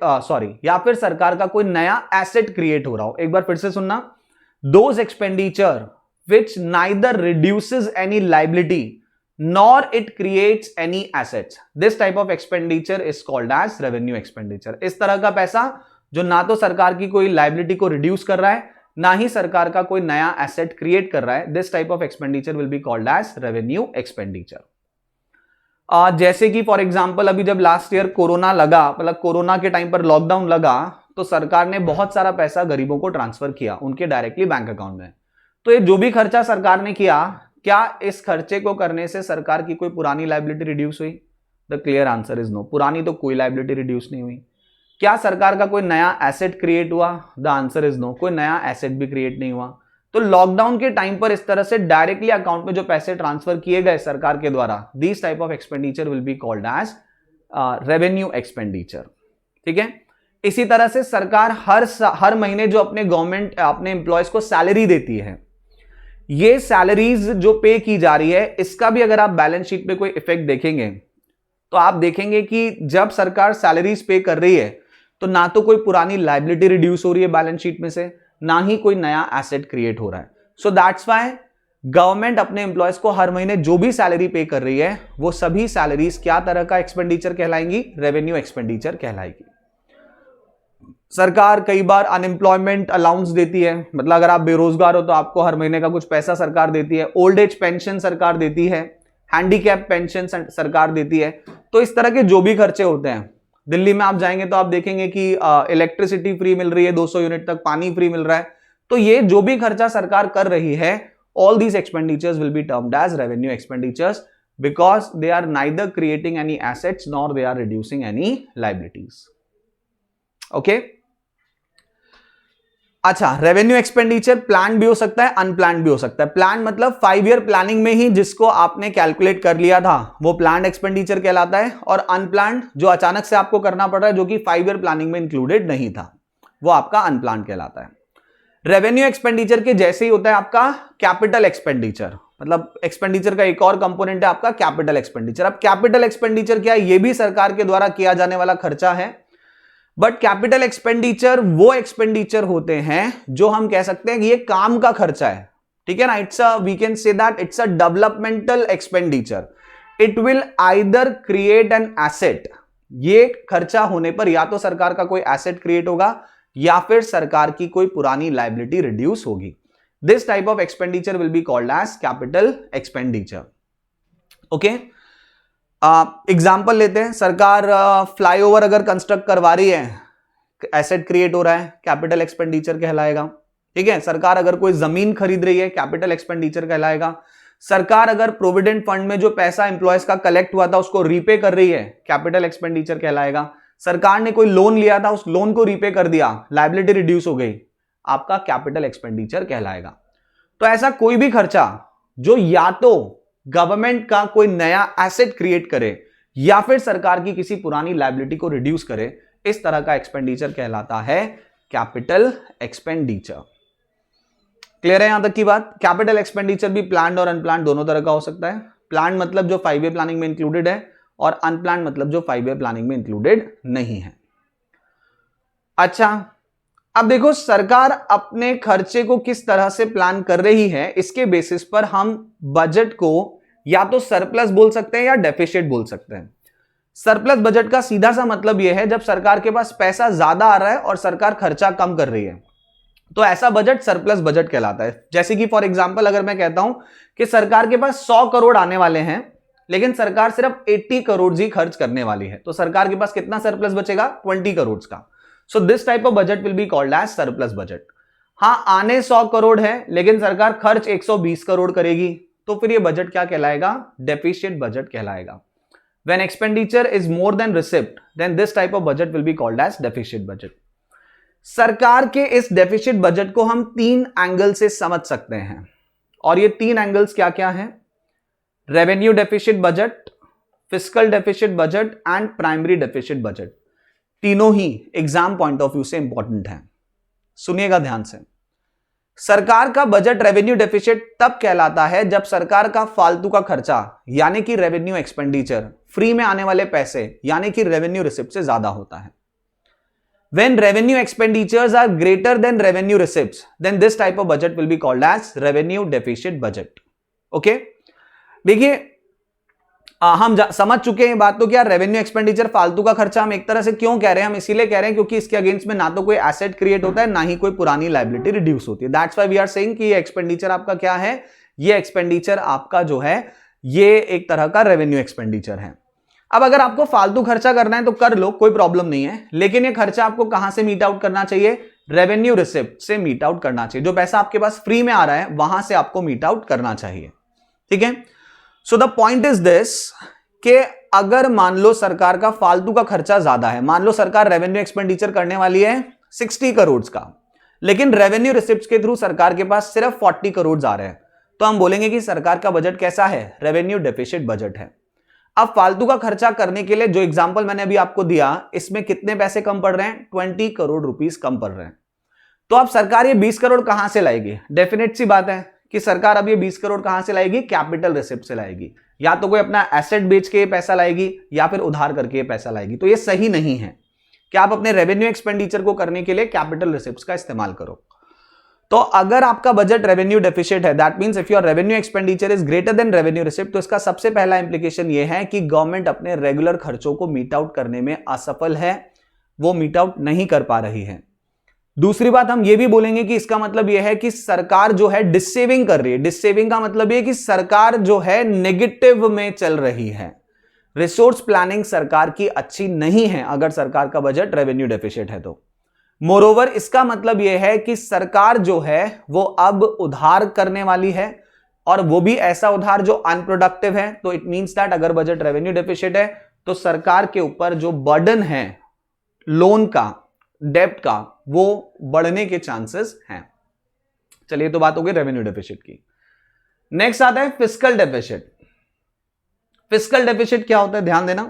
या फिर सरकार का कोई नया एसेट क्रिएट हो रहा हो। एक बार फिर से सुनना, those expenditure which neither reduces any liability nor it creates any assets, this type of expenditure is called as revenue expenditure। इस तरह का पैसा जो ना तो सरकार की कोई लायबिलिटी को रिड्यूस कर रहा है ना ही सरकार का कोई नया एसेट क्रिएट कर रहा है, this type of expenditure will be called as revenue expenditure. जैसे कि फॉर एग्जांपल अभी जब लास्ट ईयर कोरोना लगा, मतलब कोरोना के टाइम पर लॉकडाउन लगा, तो सरकार ने बहुत सारा पैसा गरीबों को ट्रांसफर किया उनके डायरेक्टली बैंक अकाउंट में। तो ये जो भी खर्चा सरकार ने किया, क्या इस खर्चे को करने से सरकार की कोई पुरानी लायबिलिटी रिड्यूस हुई? The clear answer is no, पुरानी तो कोई लायबिलिटी रिड्यूस नहीं हुई। क्या सरकार का कोई नया एसेट क्रिएट हुआ? द आंसर इज नो, कोई नया एसेट भी क्रिएट नहीं हुआ। तो लॉकडाउन के टाइम पर इस तरह से डायरेक्टली अकाउंट में जो पैसे ट्रांसफर किए गए सरकार के द्वारा, this type of expenditure will be called as revenue expenditure, ठीक है। इसी तरह से सरकार हर महीने जो अपने एम्प्लॉयज को सैलरी देती है, ये सैलरीज जो पे की जा रही है, इसका भी अगर आप बैलेंस शीट पे कोई इफेक्ट देखेंगे तो आप देखेंगे कि जब सरकार सैलरीज पे कर रही है तो ना तो कोई पुरानी लायबिलिटी रिड्यूस हो रही है बैलेंस शीट में से, ना ही कोई नया एसेट क्रिएट हो रहा है। सो दैट्स व्हाई गवर्नमेंट अपने एम्प्लॉयज को हर महीने जो भी सैलरी पे कर रही है वो सभी सैलरीज क्या तरह का एक्सपेंडिचर कहलाएंगी? रेवेन्यू एक्सपेंडिचर कहलाएगी। सरकार कई बार अनएम्प्लॉयमेंट अलाउंस देती है, मतलब अगर आप बेरोजगार हो तो आपको हर महीने का कुछ पैसा सरकार देती है। ओल्ड एज पेंशन सरकार देती है, हैंडीकैप पेंशन सरकार देती है। तो इस तरह के जो भी खर्चे होते हैं, दिल्ली में आप जाएंगे तो आप देखेंगे कि इलेक्ट्रिसिटी फ्री मिल रही है, 200 यूनिट तक पानी फ्री मिल रहा है। तो ये जो भी खर्चा सरकार कर रही है, all these expenditures will be termed as revenue expenditures because they are neither creating any assets nor they are reducing any liabilities. Okay, अच्छा, रेवेन्यू एक्सपेंडिचर प्लान भी हो सकता है, अनप्लान भी हो सकता है। प्लान मतलब 5 ईयर प्लानिंग में ही जिसको आपने कैलकुलेट कर लिया था वो प्लान एक्सपेंडिचर कहलाता है, और अनप्लान जो अचानक से आपको करना पड़ रहा है जो कि 5 ईयर प्लानिंग में इंक्लूडेड नहीं था, वो आपका अनप्लान कहलाता है। रेवेन्यू एक्सपेंडिचर के जैसे ही होता है आपका कैपिटल एक्सपेंडिचर, मतलब एक्सपेंडिचर का एक और कंपोनेंट है आपका कैपिटल एक्सपेंडिचर। अब कैपिटल एक्सपेंडिचर क्या है? ये भी सरकार के द्वारा किया जाने वाला खर्चा है, बट कैपिटल एक्सपेंडिचर वो एक्सपेंडिचर होते हैं जो हम कह सकते हैं कि ये काम का खर्चा है, ठीक है ना। It's a, we can say that it's a developmental expenditure. It will either create an asset, ये खर्चा होने पर या तो सरकार का कोई एसेट क्रिएट होगा या फिर सरकार की कोई पुरानी लायबिलिटी रिड्यूस होगी। This type of expenditure will be called as capital expenditure. Okay, example लेते हैं। सरकार फ्लाईओवर अगर कंस्ट्रक्ट करवा रही है, एसेट क्रिएट हो रहा है, कैपिटल एक्सपेंडिचर कहलाएगा, ठीक है। सरकार अगर कोई जमीन खरीद रही है, कैपिटल एक्सपेंडिचर कहलाएगा। सरकार अगर प्रोविडेंट फंड में जो पैसा एम्प्लॉयज का कलेक्ट हुआ था उसको रीपे कर रही है, कैपिटल एक्सपेंडिचर कहलाएगा। सरकार ने कोई लोन लिया था, उस लोन को रीपे कर दिया, लायबिलिटी रिड्यूस हो गई, आपका कैपिटल एक्सपेंडिचर कहलाएगा। तो ऐसा कोई भी खर्चा जो या तो गवर्नमेंट का कोई नया एसेट क्रिएट करे या फिर सरकार की किसी पुरानी लायबिलिटी को रिड्यूस करे, इस तरह का एक्सपेंडिचर कहलाता है कैपिटल एक्सपेंडिचर। क्लियर है यहां तक की बात? कैपिटल एक्सपेंडिचर भी प्लान्ड और अनप्लान्ड दोनों तरह का हो सकता है। प्लान्ड मतलब जो 5 ईयर प्लानिंग में इंक्लूडेड है, और अनप्लान्ड मतलब जो 5 ईयर प्लानिंग में इंक्लूडेड नहीं है। अच्छा, अब देखो सरकार अपने खर्चे को किस तरह से प्लान कर रही है, इसके बेसिस पर हम बजट को या तो सरप्लस बोल सकते हैं या डेफिसिट बोल सकते हैं। सरप्लस बजट का सीधा सा मतलब यह है जब सरकार के पास पैसा ज्यादा आ रहा है और सरकार खर्चा कम कर रही है, तो ऐसा बजट सरप्लस बजट कहलाता है। जैसे कि फॉर एग्जांपल अगर मैं कहता हूं कि सरकार के पास 100 करोड़ आने वाले हैं लेकिन सरकार सिर्फ 80 करोड़ ही खर्च करने वाली है, तो सरकार के पास कितना सरप्लस बचेगा? 20 करोड़ का। So this type of budget will be called as surplus budget. हां, आने 100 करोड़ है लेकिन सरकार खर्च 120 करोड़ करेगी, तो फिर ये बजट क्या कहलाएगा? डेफिशिएंट बजट कहलाएगा। When expenditure is more than receipt, then this type of budget will be called as deficit budget. सरकार के इस डेफिसिट बजट को हम 3 एंगल से समझ सकते हैं, और ये 3 एंगल्स क्या क्या हैं? Revenue deficit budget, fiscal deficit budget and primary deficit budget. तीनों ही एग्जाम पॉइंट ऑफ व्यू से इंपॉर्टेंट हैं, सुनिएगा ध्यान से। सरकार का बजट रेवेन्यू डेफिसिट तब कहलाता है जब सरकार का फालतू का खर्चा यानी कि रेवेन्यू एक्सपेंडिचर, फ्री में आने वाले पैसे यानी कि रेवेन्यू रिसिप्ट से ज्यादा होता है। When revenue expenditures are greater than revenue receipts, then this type of budget will be called as revenue deficit budget. Okay? देखिए, हम समझ चुके हैं बात, तो क्या रेवेन्यू एक्सपेंडिचर फालतू का खर्चा हम एक तरह से क्यों कह रहे हैं? हम इसीलिए कह रहे हैं क्योंकि इसके अगेंस्ट में ना तो कोई एसेट क्रिएट होता है ना ही कोई पुरानी लायबिलिटी रिड्यूस होती है। That's why we are saying कि ये एक्सपेंडिचर आपका क्या है? ये एक्सपेंडिचर आपका जो है ये एक तरह का रेवेन्यू एक्सपेंडिचर है। अब अगर आपको फालतू खर्चा करना है तो कर लो, कोई प्रॉब्लम नहीं है, लेकिन ये खर्चा आपको कहां से मीट आउट करना चाहिए? रेवेन्यू रिसिप्ट से मीट आउट करना चाहिए। जो पैसा आपके पास फ्री में आ रहा है वहां से आपको मीट आउट करना चाहिए, ठीक है। So the point is this कि अगर मान लो सरकार का फालतू का खर्चा ज्यादा है, मान लो सरकार रेवेन्यू एक्सपेंडिचर करने वाली है 60 करोड़ का, लेकिन रेवेन्यू रिसिप्ट के थ्रू सरकार के पास सिर्फ 40 करोड़ आ रहे हैं, तो हम बोलेंगे कि सरकार का बजट कैसा है? रेवेन्यू डेफिसिट बजट है। अब फालतू का खर्चा करने के लिए जो एग्जांपल मैंने अभी आपको दिया, इसमें कितने पैसे कम पड़ रहे हैं? 20 करोड़ रुपीस कम पड़ रहे हैं। तो अब सरकार ये 20 करोड़ कहां से लाएगी? डेफिनेट सी बात है कि सरकार अब ये 20 करोड़ कहां से लाएगी? कैपिटल रिसिप्ट से लाएगी। या तो कोई अपना एसेट बेच के ये पैसा लाएगी या फिर उधार करके ये पैसा लाएगी। तो ये सही नहीं है कि आप अपने रेवेन्यू एक्सपेंडिचर को करने के लिए कैपिटल रिसिप्ट का इस्तेमाल करो। तो अगर आपका बजट रेवेन्यू डेफिसिट है, that means if your revenue expenditure is greater than revenue receipt, तो इसका सबसे पहला इंप्लीकेशन ये है कि गवर्नमेंट अपने रेगुलर खर्चों को मीट आउट करने में असफल है, वो मीट आउट नहीं कर पा रही है। दूसरी बात हम ये भी बोलेंगे कि इसका मतलब यह है कि सरकार जो है डिससेविंग कर रही है। डिससेविंग का मतलब यह कि सरकार जो है नेगेटिव में चल रही है। रिसोर्स प्लानिंग सरकार की अच्छी नहीं है अगर सरकार का बजट रेवेन्यू डेफिसिट है तो। मोरोवर इसका मतलब यह है कि सरकार जो है वो अब उधार करने वाली है, और वो भी ऐसा उधार जो अनप्रोडक्टिव है। तो इट मींस दैट अगर बजट रेवेन्यू डेफिसिट है तो सरकार के ऊपर जो बर्डन है लोन का, डेब्ट का, वो बढ़ने के चांसेस हैं। चलिए, तो बात हो गई रेवेन्यू डेफिसिट की। नेक्स्ट आता है फिस्कल डेफिसिट। फिस्कल डेफिसिट क्या होता है, ध्यान देना।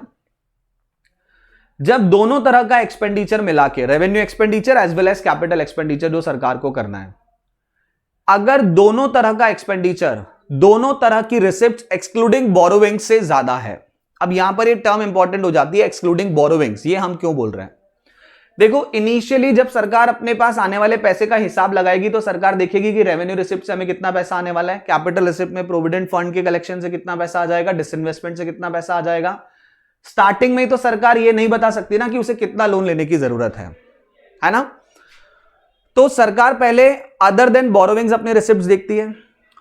जब दोनों तरह का एक्सपेंडिचर मिला के, revenue expenditure as well as capital expenditure जो सरकार को करना है, अगर दोनों तरह का एक्सपेंडिचर, दोनों तरह की रिसिप्ट एक्सक्लूडिंग बोरोविंग्स से ज्यादा है। अब यहां पर ये टर्म इंपॉर्टेंट हो जाती है, एक्सक्लूडिंग बोरोविंग्स। ये हम क्यों बोल रहे हैं, देखो, इनिशियली जब सरकार अपने पास आने वाले पैसे का हिसाब लगाएगी तो सरकार देखेगी कि रेवेन्यू रिसिप्ट से हमें कितना पैसा आने वाला है, कैपिटल रिसिप्ट में प्रोविडेंट फंड के कलेक्शन से कितना पैसा आ जाएगा, डिसइन्वेस्टमेंट से कितना पैसा आ जाएगा। स्टार्टिंग में ही तो सरकार ये नहीं बता सकती ना कि उसे कितना लोन लेने की जरूरत है ना। तो सरकार पहले अदर देन बोरोविंग्स अपने रिसिप्ट्स देखती है,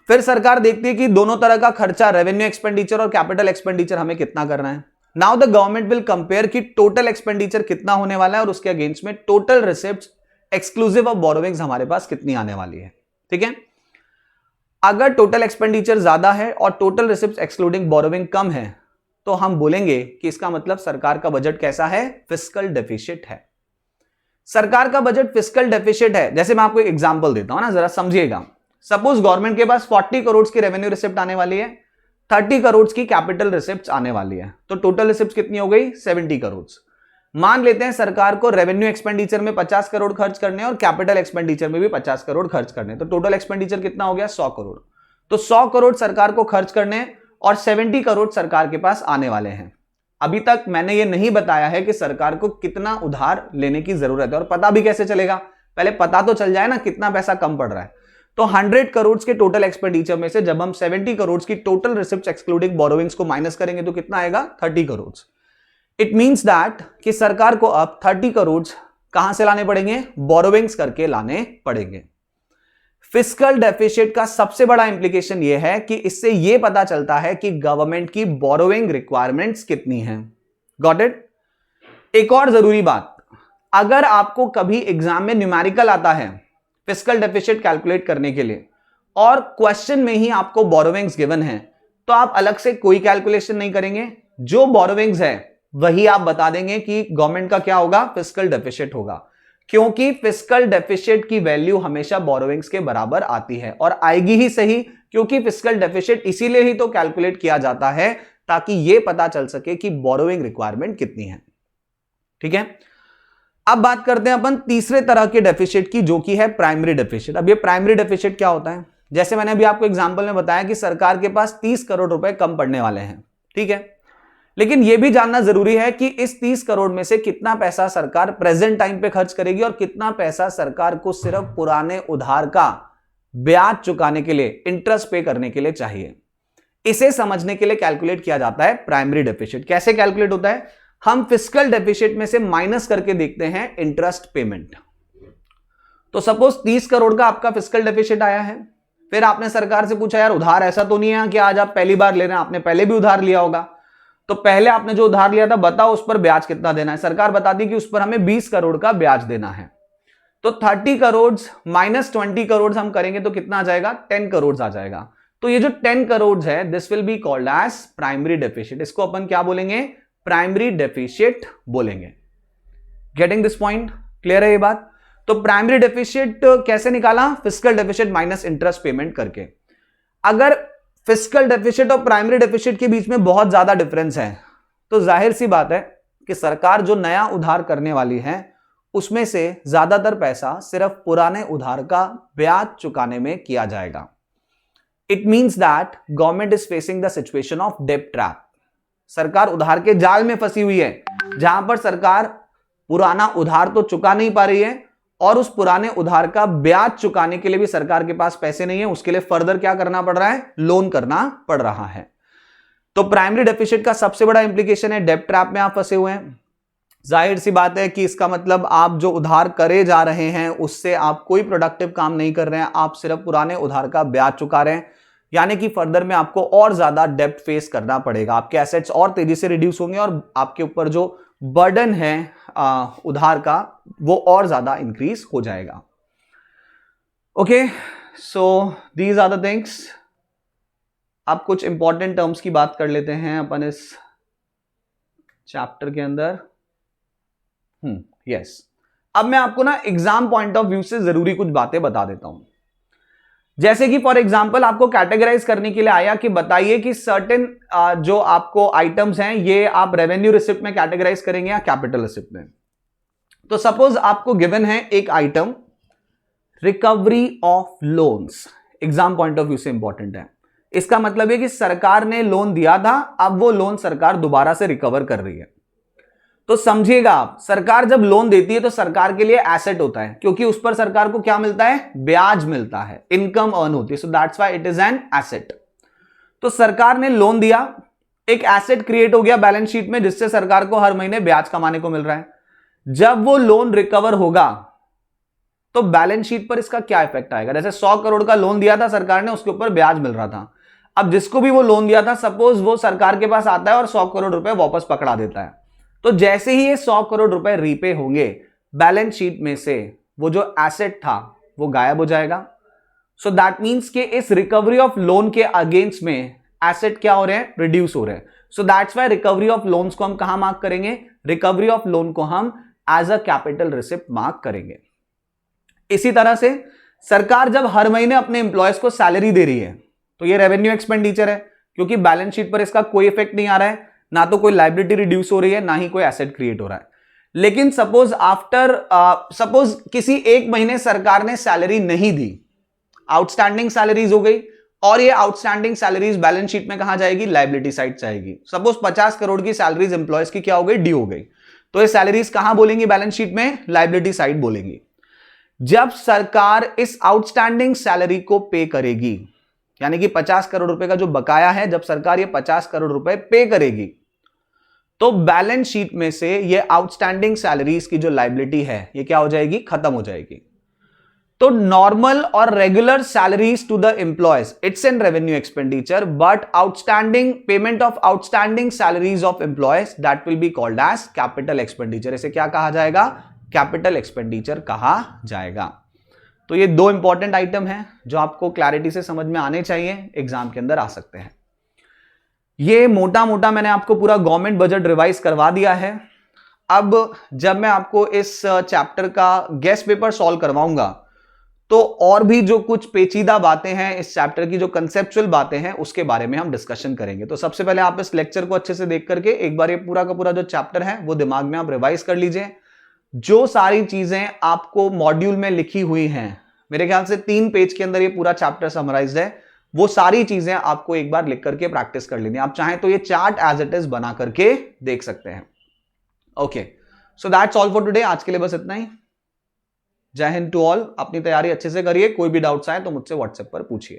फिर सरकार देखती है कि दोनों तरह का खर्चा, रेवेन्यू एक्सपेंडिचर और कैपिटल एक्सपेंडिचर हमें कितना करना है। Now the government will compare कि टोटल एक्सपेंडिचर कितना होने वाला है और उसके अगेंस्ट में total receipts exclusive of borrowings हमारे पास कितनी आने वाली है। ठीक है, अगर टोटल एक्सपेंडिचर ज्यादा है और टोटल रिसिप्ट्स एक्सक्लूडिंग बोरोविंग कम है तो हम बोलेंगे कि इसका मतलब सरकार का बजट कैसा है, फिस्कल डेफिसिट है। सरकार का बजट फिस्कल डेफिसिट है। जैसे मैं आपको एक एग्जांपल देता हूं ना, जरा समझिएगा। सपोज गवर्नमेंट के पास 40 करोड़ की रेवेन्यू रिसिप्ट आने वाली है, 30 करोड़ की कैपिटल रिसिप्ट आने वाली है, तो टोटल रिसिप्ट कितनी हो गई, 70 करोड़। मान लेते हैं सरकार को रेवेन्यू एक्सपेंडिचर में 50 करोड़ खर्च करने और कैपिटल एक्सपेंडिचर में भी 50 करोड़ खर्च करने, तो टोटल एक्सपेंडिचर कितना हो गया, 100 करोड़। तो 100 करोड़ सरकार को खर्च करने और 70 करोड़ सरकार के पास आने वाले हैं। अभी तक मैंने ये नहीं बताया है कि सरकार को कितना उधार लेने की जरूरत है, और पता भी कैसे चलेगा, पहले पता तो चल जाए ना कितना पैसा कम पड़ रहा है। तो 100 करोड़ के टोटल एक्सपेंडिचर में से जब हम 70 करोड़ की टोटल रिसिप्ट एक्सक्लूडिंग बोरोविंग्स को माइनस करेंगे तो कितना आएगा, 30 करोड़। इट मींस दैट कि सरकार को अब 30 करोड़ कहां से लाने पड़ेंगे, बोरोविंग्स करके लाने पड़ेंगे। फिस्कल डेफिसिट का सबसे बड़ा इंप्लीकेशन यह है कि इससे यह पता चलता है कि गवर्नमेंट की बोरोविंग रिक्वायरमेंट्स कितनी हैं। Got it. एक और जरूरी बात, अगर आपको कभी एग्जाम में न्यूमेरिकल आता है फिस्कल डेफिसिट कैलकुलेट करने के लिए और क्वेश्चन में ही आपको बोरोविंग्स गिवन है, तो आप अलग से कोई कैलकुलेशन नहीं करेंगे, जो बोरोविंग्स है वही आप बता देंगे कि गवर्नमेंट का क्या होगा, फिस्कल डेफिसिट होगा, क्योंकि फिस्कल डेफिसिट की वैल्यू हमेशा बोरोविंग्स के बराबर आती है, और आएगी ही सही, क्योंकि फिस्कल डेफिसिट इसीलिए ही तो कैलकुलेट किया जाता है ताकि यह पता चल सके कि बोरोविंग रिक्वायरमेंट कितनी है। ठीक है, अब बात करते हैं अपन तीसरे तरह के डेफिसिट की, जो कि है प्राइमरी डेफिसिट। अब ये प्राइमरी डेफिसिट क्या होता है, जैसे मैंने अभी आपको एग्जांपल में बताया कि सरकार के पास 30 करोड़ रुपए कम पड़ने वाले हैं। ठीक है, लेकिन यह भी जानना जरूरी है कि इस 30 करोड़ में से कितना पैसा सरकार प्रेजेंट टाइम पे खर्च करेगी और कितना पैसा सरकार को सिर्फ पुराने उधार का ब्याज चुकाने के लिए, इंटरेस्ट पे करने के लिए चाहिए। इसे समझने के लिए कैलकुलेट किया जाता है प्राइमरी डेफिसिट। कैसे कैलकुलेट होता है, हम फिस्कल डेफिसिट में से माइनस करके देखते हैं इंटरेस्ट पेमेंट। तो सपोज 30 करोड़ का आपका फिस्कल डेफिसिट आया है, फिर आपने सरकार से पूछा यार उधार ऐसा तो नहीं है कि आज आप पहली बार ले रहे हैं, आपने पहले भी उधार लिया होगा, तो पहले आपने जो उधार लिया था बताओ उस पर ब्याज कितना देना है। सरकार बताती कि उस पर हमें 20 करोड़ का ब्याज देना है। तो 30 करोड़ माइनस 20 करोड़ हम करेंगे तो कितना आ जाएगा, 10 करोड़ आ जाएगा। तो ये जो 10 करोड़ है this will be called as primary deficit. इसको अपन क्या बोलेंगे, प्राइमरी डेफिसिट बोलेंगे। गेटिंग दिस पॉइंट, क्लियर है ये बात। तो प्राइमरी डेफिसिट कैसे निकाला, fiscal deficit minus interest payment करके। अगर फिस्कल डेफिसिट और प्राइमरी डेफिसिट के बीच में बहुत ज्यादा डिफरेंस है तो जाहिर सी बात है कि सरकार जो नया उधार करने वाली है उसमें से ज्यादातर पैसा सिर्फ पुराने उधार का ब्याज चुकाने में किया जाएगा। It means that government is facing the situation of डेब्ट ट्रैप। सरकार उधार के जाल में फंसी हुई है, जहां पर सरकार पुराना उधार तो चुका नहीं पा रही है और उस पुराने उधार का ब्याज चुकाने के लिए भी सरकार के पास पैसे नहीं है। उसके लिए फर्दर क्या करना पड़ रहा है, लोन करना पड़ रहा है। तो प्राइमरी डेफिसिट का सबसे बड़ा इंप्लीकेशन है डेब्ट ट्रैप में आप फंसे हुए हैं। जाहिर सी बात है कि इसका मतलब आप जो उधार करे जा रहे हैं उससे आप कोई प्रोडक्टिव काम नहीं कर रहे हैं, आप सिर्फ पुराने उधार का ब्याज चुका रहे हैं, यानी कि फर्दर में आपको और ज्यादा डेब्ट फेस करना पड़ेगा, आपके एसेट्स और तेजी से रिड्यूस होंगे और आपके ऊपर जो बर्डन है उधार का वो और ज्यादा इंक्रीज हो जाएगा। Okay, so these are the things. अब कुछ इंपॉर्टेंट टर्म्स की बात कर लेते हैं अपन इस चैप्टर के अंदर। यस, अब मैं आपको ना एग्जाम पॉइंट ऑफ व्यू से जरूरी कुछ बातें बता देता हूं। जैसे कि फॉर एग्जांपल आपको कैटेगराइज करने के लिए आया कि बताइए कि सर्टेन जो आपको आइटम्स हैं ये आप रेवेन्यू रिसिप्ट में कैटेगराइज करेंगे या कैपिटल रिसिप्ट में। तो सपोज आपको गिवन है एक item recovery of loans, exam point of view से इंपॉर्टेंट है। इसका मतलब है कि सरकार ने लोन दिया था, अब वो लोन सरकार दोबारा से रिकवर कर रही है। तो समझिएगा आप, सरकार जब लोन देती है तो सरकार के लिए एसेट होता है, क्योंकि उस पर सरकार को क्या मिलता है, ब्याज मिलता है, इनकम अर्न होती है, so that's why it is an asset. तो सरकार ने लोन दिया, एक एसेट क्रिएट हो गया बैलेंस शीट में जिससे सरकार को हर महीने ब्याज कमाने को मिल रहा है। जब वो लोन रिकवर होगा तो बैलेंस शीट पर इसका क्या इफेक्ट आएगा। जैसे 100 करोड़ का लोन दिया था सरकार ने, उसके ऊपर ब्याज मिल रहा था। अब जिसको भी वो लोन दिया था, सपोज वो सरकार के पास आता है और 100 करोड़ रुपए वापस पकड़ा देता है, तो जैसे ही ये 100 करोड़ रुपए रीपे होंगे, बैलेंस शीट में से वो जो एसेट था वो गायब हो जाएगा। सो दैट मींस कि इस रिकवरी ऑफ लोन के अगेंस्ट में एसेट क्या हो रहे हैं, रिड्यूस हो रहे हैं। So that's why recovery of loans को हम कहां मार्क करेंगे, रिकवरी ऑफ लोन को हम as a capital receipt mark करेंगे। इसी तरह से सरकार जब हर महीने अपने एम्प्लॉयज को सैलरी दे रही है तो ये रेवेन्यू एक्सपेंडिचर है, क्योंकि बैलेंस शीट पर इसका कोई इफेक्ट नहीं आ रहा है, ना तो कोई लायबिलिटी रिड्यूस हो रही है, ना ही कोई एसेट क्रिएट हो रहा है। लेकिन सपोज किसी एक महीने सरकार ने सैलरी नहीं दी, आउटस्टैंडिंग सैलरीज हो गई, और ये आउटस्टैंडिंग सैलरीज बैलेंस शीट में कहां जाएगी, लायबिलिटी साइड जाएगी। सपोज 50 करोड़ की सैलरीज एम्प्लॉयज की क्या हो गई, ड्यू हो गई, तो ये सैलरीज कहां बोलेंगी बैलेंस शीट में, लायबिलिटी साइड बोलेंगी। जब सरकार इस आउटस्टैंडिंग सैलरी को पे करेगी, यानी कि 50 करोड़ रुपए का जो बकाया है, जब सरकार ये 50 करोड़ रुपए पे करेगी तो बैलेंस शीट में से ये आउटस्टैंडिंग सैलरीज की जो लायबिलिटी है ये क्या हो जाएगी, खत्म हो जाएगी। तो नॉर्मल और regular salaries to the employees it's an revenue expenditure, but outstanding payment of outstanding salaries of employees that will be called as capital expenditure. इसे क्या कहा जाएगा, कैपिटल एक्सपेंडिचर कहा जाएगा। तो ये दो इंपॉर्टेंट आइटम हैं जो आपको क्लैरिटी से समझ में आने चाहिए, एग्जाम के अंदर आ सकते हैं। ये मोटा मोटा मैंने आपको पूरा गवर्नमेंट बजट रिवाइज करवा दिया है। अब जब मैं आपको इस चैप्टर का गेस्ट पेपर सॉल्व करवाऊंगा तो और भी जो कुछ पेचीदा बातें हैं इस चैप्टर की, जो कंसेप्चुअल बातें हैं, उसके बारे में हम डिस्कशन करेंगे। तो सबसे पहले आप इस लेक्चर को अच्छे से देख करके एक बार ये पूरा का पूरा जो चैप्टर है वो दिमाग में आप रिवाइज कर लीजिए। जो सारी चीजें आपको मॉड्यूल में लिखी हुई हैं, मेरे ख्याल से 3 पेज के अंदर ये पूरा चैप्टर समराइज्ड है, वो सारी चीजें आपको एक बार लिख करके प्रैक्टिस कर लेनी है। आप चाहें तो ये चार्ट एज इट इज बना करके देख सकते हैं। Okay, so that's all for today. आज के लिए बस इतना ही। जय हिंद टू ऑल। अपनी तैयारी अच्छे से करिए, कोई भी डाउट्स आए तो मुझसे व्हाट्सएप पर पूछिए।